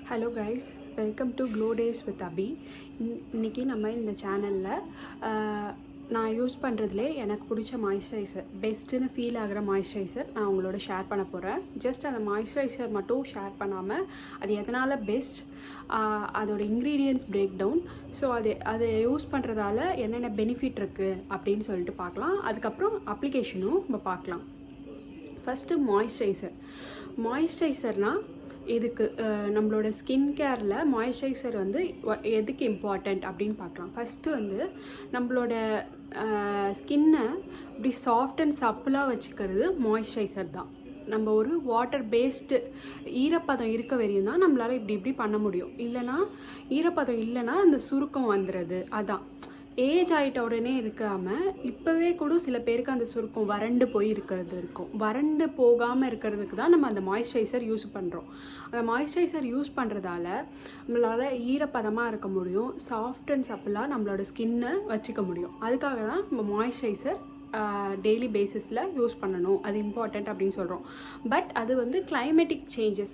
Hello guys, welcome to glow days with Abhi. இன்றைக்கி நம்ம இந்த சேனலில் நான் யூஸ் பண்ணுறதுலே எனக்கு பிடிச்ச மாய்ஸ்சரைசர், பெஸ்ட்டுன்னு ஃபீல் ஆகிற மாய்ஸ்சரைசர் நான் உங்களோட ஷேர் பண்ண போகிறேன். ஜஸ்ட் அந்த மாய்ஸ்சரைசர் மட்டும் ஷேர் பண்ணாமல் அது எதனால் பெஸ்ட், அதோட இன்க்ரீடியன்ட்ஸ் பிரேக் டவுன், ஸோ அதை யூஸ் பண்ணுறதால என்னென்ன பெனிஃபிட் இருக்குது அப்படின்னு சொல்லிட்டு பார்க்கலாம். அதுக்கப்புறம் அப்ளிகேஷனும் நம்ம பார்க்கலாம். ஃபஸ்ட்டு மாய்ஸ்சரைசர்னால் இதுக்கு நம்மளோட ஸ்கின் கேரில் மாய்ஸ்சரைசர் வந்து எதுக்கு இம்பார்ட்டண்ட் அப்படின்னு பார்க்கலாம். ஃபஸ்ட்டு வந்து நம்மளோட ஸ்கின்னை இப்படி சாஃப்ட் அண்ட் சப்பிளாக வச்சுக்கிறது மாய்ஸ்சரைசர் தான். நம்ம ஒரு வாட்டர் பேஸ்டு ஈரப்பதம் இருக்க வரையும் தான் நம்மளால் இப்படி பண்ண முடியும். இல்லைனா ஈரப்பதம் இல்லைன்னா அந்த சுருக்கம் வந்துடுது. அதான் ஏஜ் ஆகிட்ட உடனே இருக்காமல் இப்போவே கூட சில பேருக்கு அந்த சுருக்கம் வறண்டு போய் இருக்கும். வறண்டு போகாமல் இருக்கிறதுக்கு தான் நம்ம அந்த மாய்ஸ்சரைசர் யூஸ் பண்ணுறோம். அந்த மாய்ஸ்சரைசர் யூஸ் பண்ணுறதால நம்மளால் ஈரப்பதமாக இருக்க முடியும், சாஃப்ட் அண்ட் சப்பிளாக நம்மளோட ஸ்கின்னை வச்சுக்க முடியும். அதுக்காக தான் நம்ம மாய்ஸ்சரைசர் டெய்லி பேசிஸில் யூஸ் பண்ணணும், அது இம்பார்ட்டண்ட் அப்படின்னு சொல்கிறோம். பட் அது வந்து கிளைமேட்டிக் சேஞ்சஸ்,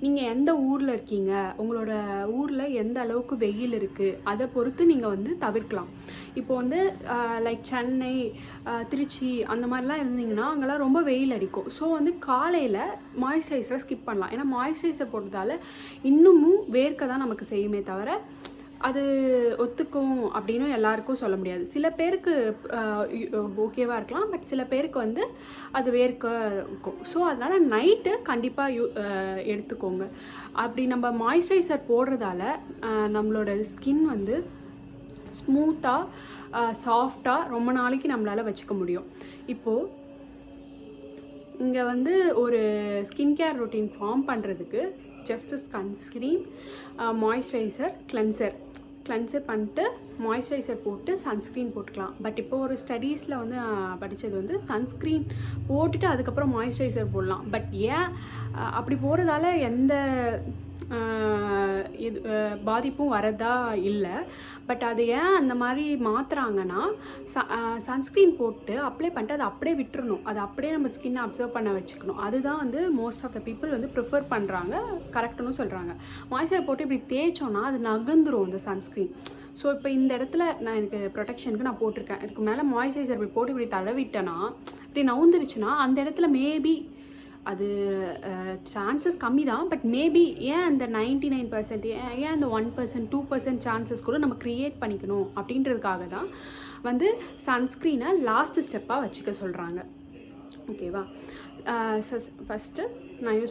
நீங்கள் எந்த ஊரில் இருக்கீங்க, உங்களோட ஊரில் எந்த அளவுக்கு வெயில் இருக்குது, அதை பொறுத்து நீங்கள் வந்து தவிர்க்கலாம். இப்போ வந்து லைக் சென்னை, திருச்சி அந்த மாதிரிலாம் இருந்தீங்கன்னா அங்கெல்லாம் ரொம்ப வெயில் அடிக்கும். ஸோ வந்து காலையில் மாய்ஸ்சரைசரை ஸ்கிப் பண்ணலாம். ஏன்னா மாய்ஸ்சரைசர் போட்டதால் இன்னமும் வேர்க்க தான் நமக்கு செய்யுமே தவிர அது ஒத்துக்கும் அப்படின்னு எல்லாருக்கும் சொல்ல முடியாது. சில பேருக்கு ஓகேவாக இருக்கலாம், பட் சில பேருக்கு வந்து அது வேர்க்க இருக்கும். ஸோ அதனால் நைட்டு கண்டிப்பாக எடுத்துக்கோங்க. அப்படி நம்ம மாய்ஸ்சரைசர் போடுறதால நம்மளோட ஸ்கின் வந்து ஸ்மூத்தாக சாஃப்டாக ரொம்ப நாளைக்கு நம்மளால் வச்சுக்க முடியும். இப்போது இங்கே வந்து ஒரு ஸ்கின் கேர் ரொட்டீன் ஃபார்ம் பண்ணுறதுக்கு ஜஸ்ட் சன்ஸ்க்ரீன், மாய்ஸ்சரைசர், கிளென்சர் பண்ணிட்டு மாய்ஸ்சரைசர் போட்டு சன்ஸ்க்ரீன் போட்டுக்கலாம். பட் இப்போ ஒரு ஸ்டடீஸில் வந்து படித்தது வந்து சன்ஸ்க்ரீன் போட்டுட்டு அதுக்கப்புறம் மாய்ஸ்சரைசர் போடலாம். பட் ஏன் அப்படி போகிறதால எந்த இது பாதிப்பும் வரதா இல்லை. பட் அது ஏன் அந்த மாதிரி மாற்றுறாங்கன்னா, சன்ஸ்க்ரீன் போட்டு அப்ளை பண்ணிட்டு அதை அப்படியே விட்டுறணும், அதை அப்படியே நம்ம ஸ்கின்னை அப்சர்வ் பண்ண வச்சுக்கணும். அதுதான் வந்து மோஸ்ட் ஆஃப் த பீப்புள் வந்து ப்ரிஃபர் பண்ணுறாங்க, கரெக்டுன்னு சொல்கிறாங்க. மாய்ஸ்சரைசர் போட்டு இப்படி தேய்ச்சோன்னா அது நகர்ந்துடும் அந்த சன்ஸ்க்ரீன். ஸோ இப்போ இந்த இடத்துல நான் எனக்கு ப்ரொடெக்ஷனுக்கு நான் போட்டிருக்கேன், இதுக்கு மேலே மாய்ஸ்சரைசர் இப்படி போட்டு இப்படி தடவிட்டேன்னா இப்படி நவுந்துருச்சுன்னா அந்த இடத்துல மேபி அது சான்சஸ் கம்மி தான். பட் மேபி ஏன் அந்த 99%, ஏன் அந்த 1%, 2% சான்சஸ் கூட நம்ம க்ரியேட் பண்ணிக்கணும் அப்படின்றதுக்காக தான் வந்து சன்ஸ்க்ரீனை லாஸ்ட் ஸ்டெப்பாக வச்சுக்க சொல்கிறாங்க. ஓகேவா? ஃபஸ்ட்டு நான்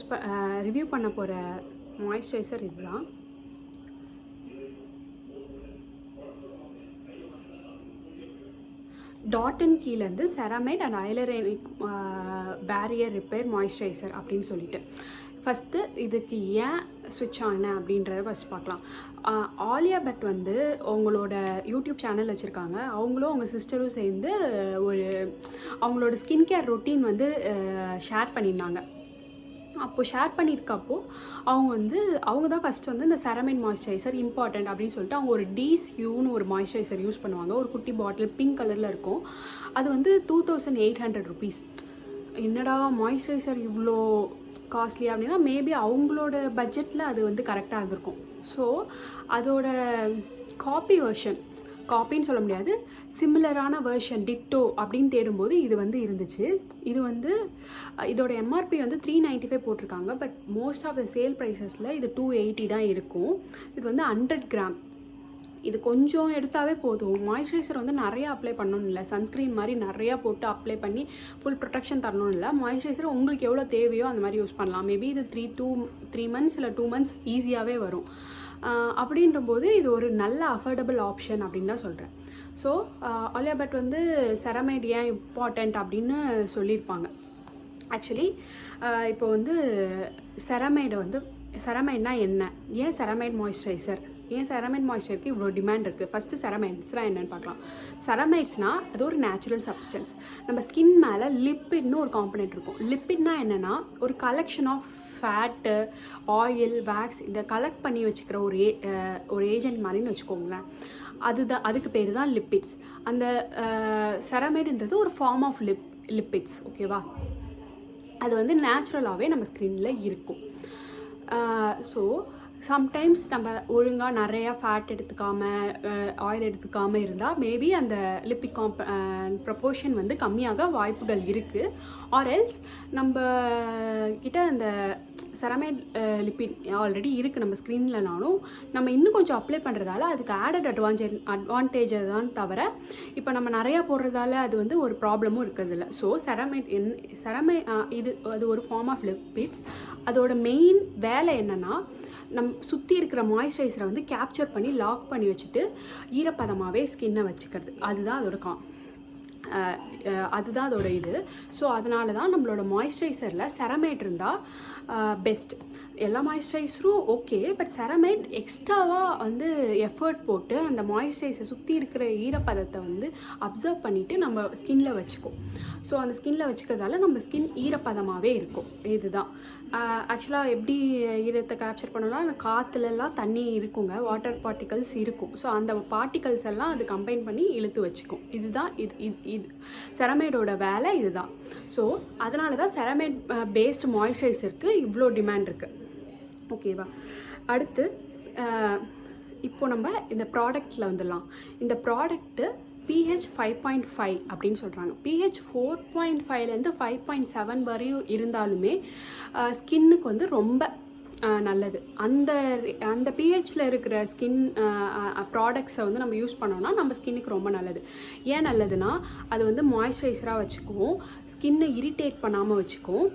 ரிவ்யூ பண்ண போகிற மாய்ஸ்சரைசர் இதுதான். டாட்டன் கீழேருந்து ceramide and hyaluronic barrier repair moisturiser அப்படின்னு சொல்லிட்டு ஃபஸ்ட்டு இதுக்கு ஏன் ஸ்விட்ச் ஆனேன் அப்படின்றத ஃபஸ்ட் பார்க்கலாம். ஆலியா பட் வந்து அவங்களோட யூடியூப் சேனல் வச்சுருக்காங்க. அவங்களும் அவங்க சிஸ்டரும் சேர்ந்து அவங்களோட ஸ்கின் கேர் ரொட்டீன் வந்து ஷேர் பண்ணியிருந்தாங்க. அப்போது ஷேர் பண்ணியிருக்கப்போ அவங்க தான் ஃபஸ்ட்டு வந்து இந்த செராமைட் மாய்ஸ்சரைசர் இம்பார்ட்டண்ட் அப்படின்னு சொல்லிட்டு அவங்க ஒரு DSUன்னு ஒரு மாய்ஸ்சரைசர் யூஸ் பண்ணுவாங்க. ஒரு குட்டி பாட்டில் பிங்க் கலரில் இருக்கும். அது வந்து 2800 rupees. என்னடா மாய்ஸ்சரைசர் இவ்வளோ காஸ்ட்லி அப்படின்னா, மேபி அவங்களோட பட்ஜெட்டில் அது வந்து கரெக்டாக இருந்திருக்கும். ஸோ அதோட காப்பின்னு சொல்ல முடியாது, சிமிலரான வெர்ஷன் டிட்டோ அப்படின்னு தேடும்போது இது வந்து இருந்துச்சு. இது வந்து இதோட MRP வந்து 395 போட்டிருக்காங்க. But most of the sale ப்ரைஸஸில் இது 280 தான் இருக்கும். இது வந்து 100 கிராம். இது கொஞ்சம் எடுத்தாவே போதும். மாய்ஸ்சரைசர் வந்து நிறையா அப்ளை பண்ணணும் இல்லை, சன்ஸ்க்ரீன் மாதிரி நிறையா போட்டு அப்ளை பண்ணி ஃபுல் ப்ரொடெக்ஷன் தரணும் இல்லை. மாய்ஸ்சரைசர் உங்களுக்கு எவ்வளோ தேவையோ அந்த மாதிரி யூஸ் பண்ணலாம். மேபி இது 3 months இல்லை 2 months ஈஸியாகவே வரும். அப்படின்றபோது இது ஒரு நல்ல அஃபோர்டபுள் ஆப்ஷன் அப்படின்னு தான் சொல்கிறேன். ஸோ ஆலியா பட் வந்து செராமைட் ஏன் இம்பார்ட்டண்ட் அப்படின்னு சொல்லியிருப்பாங்க. ஆக்சுவலி இப்போ வந்து செராமைட்னா என்ன, ஏன் செராமைட் மாய்ஸ்சரைசருக்கு இவ்வளோ டிமாண்ட் இருக்குது? ஃபஸ்ட்டு செராமைட்ஸ்னால் என்னென்னு பார்க்கலாம். செராமைட்ஸ்னால் அது ஒரு நேச்சுரல் சப்ஸ்டன்ஸ். நம்ம ஸ்கின் மேலே லிப்பிட்னு ஒரு காம்பனெண்ட் இருக்கும். லிப்பிட்னா என்னென்னா ஒரு collection of fat, oil, wax இதை கலெக்ட் பண்ணி வச்சுக்கிற ஒரு ஏஜென்ட் மாதிரின்னு வச்சுக்கோங்களேன். அதுக்கு பேர் தான் லிப்பிட்ஸ். அந்த செராமைடுன்றது ஒரு ஃபார்ம் ஆஃப் லிப்பிட்ஸ். ஓகேவா? அது வந்து நேச்சுரலாகவே நம்ம ஸ்கின்னில் இருக்கும். ஸோ சம்டைம்ஸ் நம்ம ஒழுங்காக நிறையா ஃபேட் எடுத்துக்காமல் ஆயில் எடுத்துக்காமல் இருந்தால் மேபி அந்த லிப்பிட் ப்ரப்போர்ஷன் வந்து கம்மியாக வாய்ப்புகள் இருக்குது. ஆர் எல்ஸ் நம்ம கிட்ட அந்த செரமைட் லிப்பிட் ஆல்ரெடி இருக்குது நம்ம ஸ்க்ரீன்லனாலும் நம்ம இன்னும் கொஞ்சம் அப்ளை பண்ணுறதால அதுக்கு ஆடட் அட்வான்டேஜ் தான் தவிர இப்போ நம்ம நிறையா போடுறதால அது வந்து ஒரு ப்ராப்ளமும் இருக்கிறதில்ல. ஸோ அது ஒரு ஃபார்ம் ஆஃப் லிப்பிட்ஸ். அதோட மெயின் வேலை என்னென்னா சுற்றி இருக்கிற மாய்ஸ்சரைசரை வந்து கேப்சர் பண்ணி லாக் பண்ணி வச்சுட்டு ஈரப்பதமாகவே ஸ்கின்னை வச்சுக்கிறது. அதுதான் அதோட இது. ஸோ அதனால தான் நம்மளோட மாய்ஸ்சரைசரில் செரமைட் இருந்தால் பெஸ்ட். எல்லா மாய்ஸ்சரைசரும் ஓகே, பட் செரமைட் எக்ஸ்ட்ராவாக வந்து எஃபர்ட் போட்டு அந்த மாய்ஸ்சரைசரை சுற்றி இருக்கிற ஈரப்பதத்தை வந்து அப்சர்வ் பண்ணிவிட்டு நம்ம ஸ்கின்னில் வச்சுக்கும். ஸோ அந்த ஸ்கின்னில் வச்சுக்கிறதால நம்ம ஸ்கின் ஈரப்பதமாகவே இருக்கும். இதுதான் ஆக்சுவலாக எப்படி ஈரத்தை கேப்சர் பண்ணோன்னா அந்த காற்றுலலாம் தண்ணி இருக்குங்க, வாட்டர் பார்ட்டிகல்ஸ் இருக்கும். ஸோ அந்த பார்ட்டிகல்ஸ் எல்லாம் அது கம்பைன் பண்ணி இழுத்து வச்சுக்கும். இதுதான் இது செரமைடோட வேலை இதுதான். ஸோ அதனால தான் செரமைட் பேஸ்டு மாய்ஸ்சரைசருக்கு இவ்வளோ டிமாண்ட் இருக்குது. ஓகேவா? அடுத்து இப்போ நம்ம இந்த ப்ராடக்டில் வந்துடலாம். இந்த ப்ராடக்ட்டு pH 5.5 அப்படின்னு சொல்கிறாங்க. pH 4.5லேருந்து 5.7 வரையும் இருந்தாலுமே ஸ்கின்னுக்கு வந்து ரொம்ப நல்லது. அந்த பிஹெச்சில் இருக்கிற ஸ்கின் ப்ராடக்ட்ஸை வந்து நம்ம யூஸ் பண்ணோம்னா நம்ம ஸ்கின்னுக்கு ரொம்ப நல்லது. ஏன் நல்லதுன்னா அது வந்து மாய்ஸ்சரைசராக வச்சுக்குவோம், ஸ்கின்னை இரிட்டேட் பண்ணாமல் வச்சுக்கும்,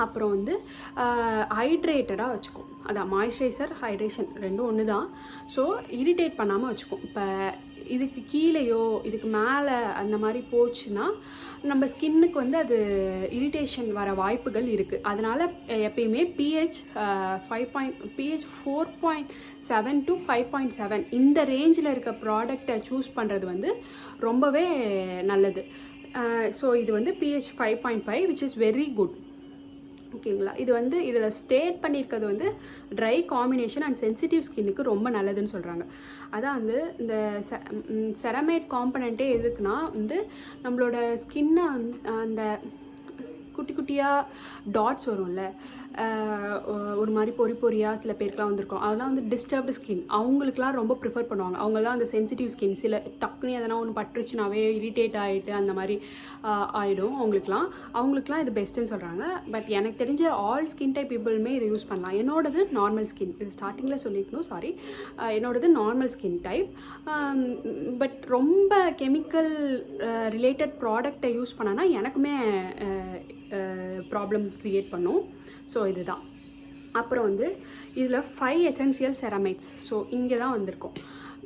அப்புறம் வந்து ஹைட்ரேட்டடாக வச்சுக்கும். அதான் மாய்ஸ்சரைசர் ஹைட்ரேஷன் ரெண்டும் ஒன்று தான். ஸோ இரிட்டேட் பண்ணாமல் வச்சுக்கும். இப்போ இதுக்கு கீழேயோ இதுக்கு மேலே அந்த மாதிரி போச்சுன்னா நம்ம ஸ்கின்னுக்கு வந்து அது இரிட்டேஷன் வர வாய்ப்புகள் இருக்குது. அதனால் எப்பயுமே pH 4.7 to 5.7 இந்த ரேஞ்சில் இருக்க ப்ராடக்டை சூஸ் பண்ணுறது வந்து ரொம்பவே நல்லது. ஸோ இது வந்து pH 5.5 which is very good. ஓகேங்களா? இது வந்து இதில் ஸ்டேட் பண்ணியிருக்கிறது வந்து ட்ரை காம்பினேஷன் அண்ட் சென்சிட்டிவ் ஸ்கின்னுக்கு ரொம்ப நல்லதுன்னு சொல்கிறாங்க. அதான் வந்து இந்த செரமைட் காம்பனண்ட்டே எதுக்குன்னா வந்து நம்மளோட ஸ்கின்னை அந்த குட்டி குட்டியாக டாட்ஸ் வரும்ல, ஒரு மாதிரி பொறியாக சில பேருக்குலாம் வந்திருக்கும். அதெல்லாம் வந்து டிஸ்டர்ப்டு ஸ்கின், அவங்களுக்குலாம் ரொம்ப ப்ரிஃபர் பண்ணுவாங்க. அவங்களாம் அந்த சென்சிட்டிவ் ஸ்கின், சில டக்குனு எதனா ஒன்று பட்டுருச்சுனாவே இரிட்டேட் ஆகிட்டு அந்த மாதிரி ஆகிடும். அவங்களுக்குலாம் இது பெஸ்ட்டுன்னு சொல்கிறாங்க. பட் எனக்கு தெரிஞ்ச ஆல் ஸ்கின் டைப் பீப்புளுமே இதை யூஸ் பண்ணலாம். என்னோடது நார்மல் ஸ்கின், இது ஸ்டார்டிங்கில் சொல்லிக்கணும், சாரி. என்னோடது நார்மல் ஸ்கின் டைப். பட் ரொம்ப கெமிக்கல் ரிலேட்டட் ப்ராடக்டை யூஸ் பண்ணனா எனக்குமே ப்ராப்ளம் க்ரியேட் பண்ணும். ஸோ இதுதான். அப்புறம் வந்து இதில் 5 எசென்சியல் செரமைட்ஸ். ஸோ இங்கே தான் வந்திருக்கோம்.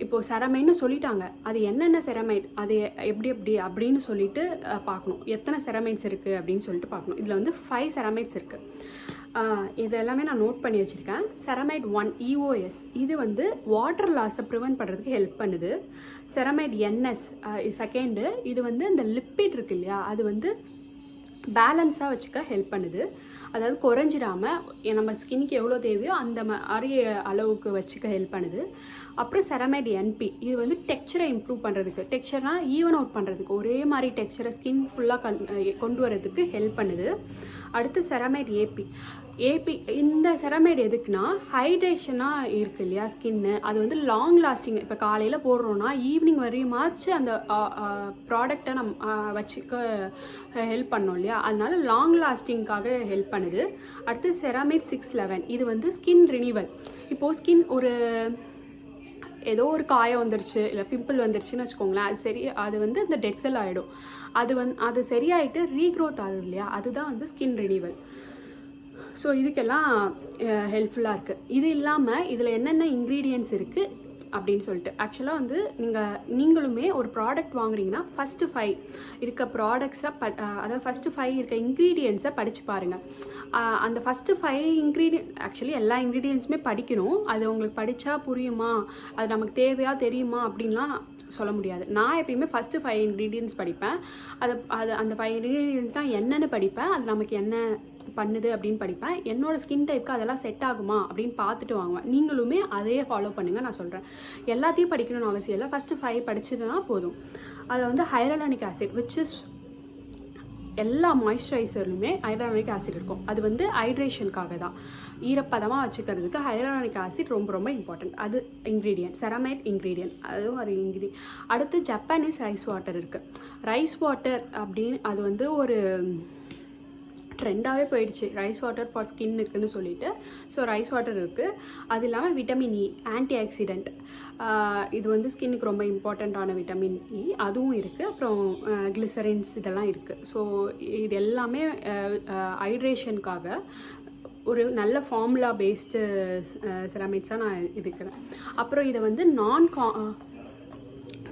இப்போது செரமைட்னு சொல்லிட்டாங்க, அது என்னென்ன செரமைட், அது எப்படி அப்படின்னு சொல்லிட்டு பார்க்கணும். எத்தனை செரமைட்ஸ் இருக்குது அப்படின்னு சொல்லிட்டு பார்க்கணும். இதில் வந்து 5 செரமைட்ஸ் இருக்குது. இது எல்லாமே நான் நோட் பண்ணி வச்சுருக்கேன். செரமைட் 1 EOS, இது வந்து வாட்டர் லாஸை ப்ரிவென்ட் பண்ணுறதுக்கு ஹெல்ப் பண்ணுது. செரமைட் NS செகண்டு, இது வந்து இந்த லிப்பிட் இருக்கு இல்லையா, அது வந்து பேலன்ஸாக வச்சுக்க ஹெல்ப் பண்ணுது. அதாவது குறைஞ்சிடாமல் நம்ம ஸ்கின்னுக்கு எவ்வளோ தேவையோ அந்த அரிய அளவுக்கு வச்சுக்க ஹெல்ப் பண்ணுது. அப்புறம் செரமைட் NP, இது வந்து டெக்ஸ்சரை இம்ப்ரூவ் பண்ணுறதுக்கு, டெக்ஸ்சர்னால் ஈவன் அவுட் பண்ணுறதுக்கு, ஒரே மாதிரி டெக்ஸ்சரை ஸ்கின் ஃபுல்லாக கொண்டு வரதுக்கு ஹெல்ப் பண்ணுது. அடுத்து செரமைட் AP, இந்த செரமைட் எதுக்குன்னா ஹைட்ரேஷனாக இருக்குது இல்லையா ஸ்கின்னு, அது வந்து லாங் லாஸ்டிங். இப்போ காலையில் போடுறோன்னா ஈவினிங் வரையுமாச்சு அந்த ப்ராடக்டை நம்ம வச்சுக்க ஹெல்ப் பண்ணோம் இல்லையா, அதனால லாங் லாஸ்டிங்காக ஹெல்ப் பண்ணுது. அடுத்து செரமைட் 611, இது வந்து ஸ்கின் ரினிவல். இப்போது ஸ்கின் ஏதோ ஒரு காயம் வந்துருச்சு இல்லை பிம்பிள் வந்துருச்சுன்னு வச்சுக்கோங்களேன், அது வந்து இந்த டெட் செல் ஆகிடும். அது சரியாயிட்டு ரீக்ரோத் ஆகுது இல்லையா, அதுதான் வந்து ஸ்கின் ரினிவல். ஸோ இதுக்கெல்லாம் ஹெல்ப்ஃபுல்லாக இருக்குது. இது இல்லாமல் இதில் என்னென்ன இன்க்ரீடியன்ட்ஸ் இருக்குது அப்படின்னு சொல்லிட்டு, ஆக்சுவலாக வந்து நீங்களுமே ஒரு ப்ராடக்ட் வாங்குறீங்கன்னா ஃபஸ்ட்டு 5 இருக்க ப்ராடக்ட்ஸை அதாவது ஃபஸ்ட்டு 5 இருக்க இன்க்ரீடியன்ட்ஸை படித்து பாருங்கள். அந்த ஃபஸ்ட்டு 5 இன்க்ரீடியன்ட், ஆக்சுவலி எல்லா இன்க்ரீடியன்ட்ஸுமே படிக்கணும். அது உங்களுக்கு படித்தா புரியுமா, அது நமக்கு தேவையாக தெரியுமா அப்படின்லாம் சொல்ல முடியாது. நான் எப்பயுமே ஃபஸ்ட்டு 5 இன்க்ரீடியன்ட்ஸ் படிப்பேன். அந்த 5 இன்க்ரீடியன்ட்ஸ் தான் என்னென்னு படிப்பேன், அது நமக்கு என்ன பண்ணுது அப்படின்னு படிப்பேன். என்னோடய ஸ்கின் டைப்புக்கு அதெல்லாம் செட் ஆகுமா அப்படின்னு பார்த்துட்டு வாங்குவேன். நீங்களுமே அதே ஃபாலோ பண்ணுங்கள். நான் சொல்கிறேன், எல்லாத்தையும் படிக்கணும்னு அவசியம் இல்லை. ஃபஸ்ட்டு 5 படிச்சதுன்னா போதும். அதில் வந்து ஹைலூரோனிக் ஆசிட், விச் இஸ் எல்லா மாய்ஸ்சரைசர்லுமே ஹையலூரானிக் ஆசிட் இருக்கும். அது வந்து ஹைட்ரேஷனுக்காக தான், ஈரப்பதமாக வச்சுக்கிறதுக்கு ஹையலூரானிக் ஆசிட் ரொம்ப ரொம்ப இம்பார்ட்டன்ட். அது இன்க்ரீடியன்ட், செரமைட் இன்க்ரீடியன்ட், அதுவும் ஒரு இன்க்ரீடியன்ட். அடுத்து ஜப்பானீஸ் ரைஸ் வாட்டர் இருக்குது. ரைஸ் வாட்டர் அப்படின்னு அது வந்து ஒரு ட்ரெண்டாகவே போயிடுச்சு, ரைஸ் வாட்டர் ஃபார் ஸ்கின்னுக்குன்னு சொல்லிட்டு. ஸோ ரைஸ் வாட்டர் இருக்குது. அது இல்லாமல் விட்டமின் இ, ஆன்டி ஆக்சிடெண்ட், இது வந்து ஸ்கின்னுக்கு ரொம்ப இம்பார்ட்டண்ட்டான விட்டமின் இ, அதுவும் இருக்குது. அப்புறம் கிளிசரின்ஸ் இதெல்லாம் இருக்குது. ஸோ இது எல்லாமே ஹைட்ரேஷனுக்காக ஒரு நல்ல ஃபார்முலா பேஸ்டு செராமிக்ஸாக நான் இருக்கிறேன். அப்புறம் இதை வந்து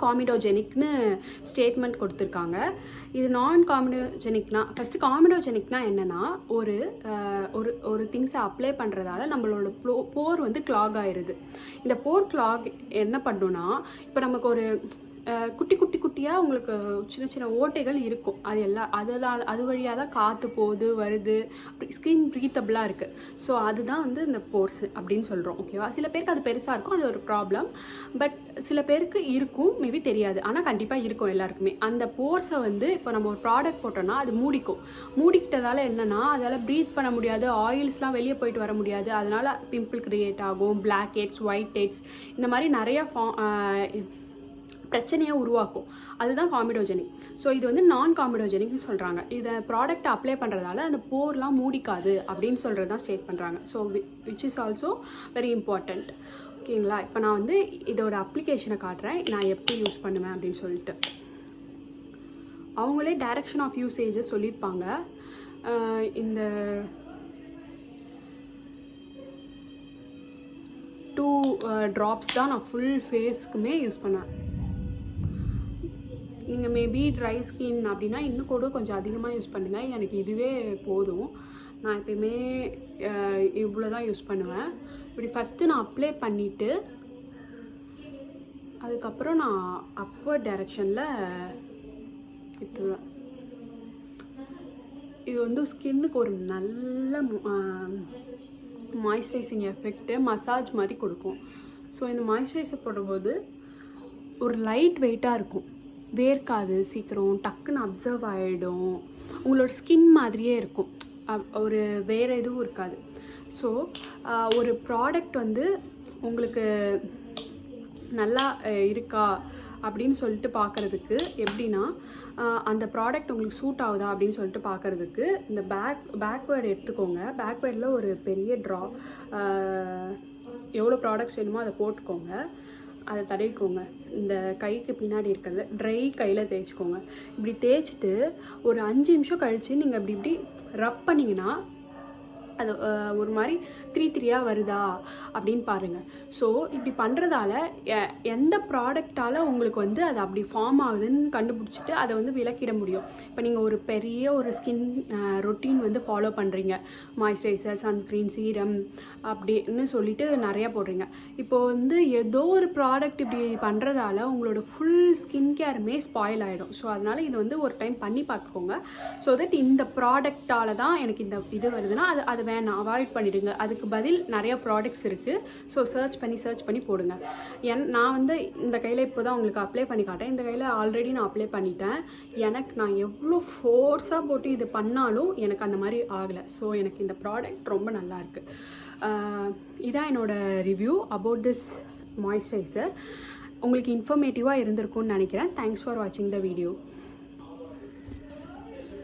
காமிடோஜெனிக்னு ஸ்டேட்மெண்ட் கொடுத்துருக்காங்க. இது நான் காமிடோஜெனிக்னா, ஃபஸ்ட்டு காமிடோஜெனிக்னா என்னென்னா, ஒரு ஒரு ஒரு திங்ஸை அப்ளை பண்ணுறதால நம்மளோட போர் வந்து கிளாக் ஆயிடுது. இந்த போர் கிளாக் என்ன பண்ணுன்னா, இப்போ நமக்கு ஒரு குட்டி குட்டி குட்டியாக உங்களுக்கு சின்ன சின்ன ஓட்டைகள் இருக்கும். அது எல்லாம் அது வழியாக தான் காற்று போகுது வருது, ஸ்கின் ப்ரீத்தபிளாக இருக்குது. ஸோ அதுதான் வந்து இந்த போர்ஸ் அப்படின்னு சொல்கிறோம். ஓகேவா? சில பேருக்கு அது பெருசாக இருக்கும், அது ஒரு ப்ராப்ளம். பட் சில பேருக்கு இருக்கும், மேபி தெரியாது, ஆனால் கண்டிப்பாக இருக்கும் எல்லாருக்குமே. அந்த போர்ஸை வந்து இப்போ நம்ம ஒரு ப்ராடக்ட் போட்டோம்னா அது மூடிக்கிட்டதால் என்னென்னா, அதால் ப்ரீத் பண்ண முடியாது, ஆயில்ஸ்லாம் வெளியே போயிட்டு வர முடியாது. அதனால் பிம்பிள் க்ரியேட் ஆகும், பிளாக் ஹெட்ஸ், ஒயிட் ஹெட்ஸ், இந்த மாதிரி நிறையா பிரச்சனையாக உருவாக்கும். அதுதான் காமிடோஜெனிக். ஸோ இது வந்து நான் காமிடோஜெனிக்னு சொல்கிறாங்க. இதை ப்ராடக்ட்டை அப்ளை பண்ணுறதால அந்த போர்லாம் மூடிக்காது அப்படின்னு சொல்கிறது தான் ஸ்டேட் பண்ணுறாங்க. So which is also very important. ஓகேங்களா? இப்போ நான் வந்து இதோட அப்ளிகேஷனை காட்டுறேன், நான் எப்படி யூஸ் பண்ணுவேன் அப்படின்னு சொல்லிட்டு. அவங்களே டைரக்ஷன் ஆஃப் யூசேஜை சொல்லியிருப்பாங்க. இந்த 2 ட்ராப்ஸ் தான் நான் ஃபுல் ஃபேஸ்க்குமே யூஸ் பண்ணேன். நீங்கள் மேபி ட்ரை ஸ்கின் அப்படின்னா இன்னும் கூட கொஞ்சம் அதிகமாக யூஸ் பண்ணுங்கள். எனக்கு இதுவே போதும். நான் எப்பயுமே இவ்வளோ தான் யூஸ் பண்ணுவேன். இப்படி ஃபஸ்ட்டு நான் அப்ளை பண்ணிவிட்டு அதுக்கப்புறம் நான் அப்வர்ட் டைரெக்ஷனில் விட்டுருவேன். இது வந்து ஸ்கின்னுக்கு ஒரு நல்ல மாய்ஸ்சரைசிங் எஃபெக்ட்டு, மசாஜ் மாதிரி கொடுக்கும். ஸோ இந்த மாய்ஸ்சரைசர் போடும்போது ஒரு லைட் வெயிட்டாக இருக்கும், வேர்க்காது, சீக்கிரம் டக்குன்னு அப்சர்வ் ஆகிடும், உங்களோட ஸ்கின் மாதிரியே இருக்கும், ஒரு வேறு எதுவும் இருக்காது. ஸோ ஒரு ப்ராடக்ட் வந்து உங்களுக்கு நல்லா இருக்கா அப்படின்னு சொல்லிட்டு பார்க்குறதுக்கு எப்படின்னா, அந்த ப்ராடக்ட் உங்களுக்கு சூட் ஆகுதா அப்படின்னு சொல்லிட்டு பார்க்குறதுக்கு இந்த பேக்வேர்டு எடுத்துக்கோங்க. பேக்வேர்டில் ஒரு பெரிய எவ்வளோ ப்ராடக்ட்ஸ் வேணுமோ அதை போட்டுக்கோங்க, அதை தடவிக்கோங்க. இந்த கைக்கு பின்னாடி இருக்கிறத ட்ரை கையில் தேய்ச்சிக்கோங்க. இப்படி தேய்ச்சிட்டு ஒரு 5 நிமிஷம் கழித்து நீங்கள் இப்படி ரப் பண்ணிங்கன்னா அது ஒரு மாதிரி 3-3 வருதா அப்படின்னு பாருங்கள். ஸோ இப்படி பண்ணுறதால எந்த ப்ராடக்டால் உங்களுக்கு வந்து அது அப்படி ஃபார்ம் ஆகுதுன்னு கண்டுபிடிச்சிட்டு அதை வந்து விளக்கிட முடியும். இப்போ நீங்கள் ஒரு பெரிய ஒரு ஸ்கின் ரொட்டீன் வந்து ஃபாலோ பண்ணுறீங்க, மாய்ஸ்சரைசர், சன்ஸ்க்ரீன், சீரம் அப்படின்னு சொல்லிட்டு நிறையா போடுறீங்க. இப்போது வந்து ஏதோ ஒரு ப்ராடக்ட் இப்படி பண்ணுறதால உங்களோட ஃபுல் ஸ்கின் கேருமே ஸ்பாயில் ஆகிடும். ஸோ அதனால் இது வந்து ஒரு டைம் பண்ணி பார்த்துக்கோங்க. ஸோ தட் இந்த ப்ராடக்டால் தான் எனக்கு இந்த இது வருதுன்னா அது வேணாம், அவாய்ட் பண்ணிவிடுங்க. அதுக்கு பதில் நிறையா ப்ராடக்ட்ஸ் இருக்குது. ஸோ சர்ச் பண்ணி போடுங்க. நான் வந்து இந்த கையில் இப்போ தான் உங்களுக்கு அப்ளை பண்ணி காட்டேன். இந்த கையில் ஆல்ரெடி நான் அப்ளை பண்ணிட்டேன். எனக்கு நான் எவ்வளோ ஃபோர்ஸாக போட்டு இது பண்ணாலும் எனக்கு அந்த மாதிரி ஆகலை. ஸோ எனக்கு இந்த ப்ராடக்ட் ரொம்ப நல்லாயிருக்கு. இதான் என்னோடய ரிவ்யூ அபவுட் திஸ் மாய்ஸ்சரைசர். உங்களுக்கு இன்ஃபர்மேட்டிவாக இருந்திருக்கும்னு நினைக்கிறேன். தேங்க்ஸ் ஃபார் வாட்சிங் த வீடியோ.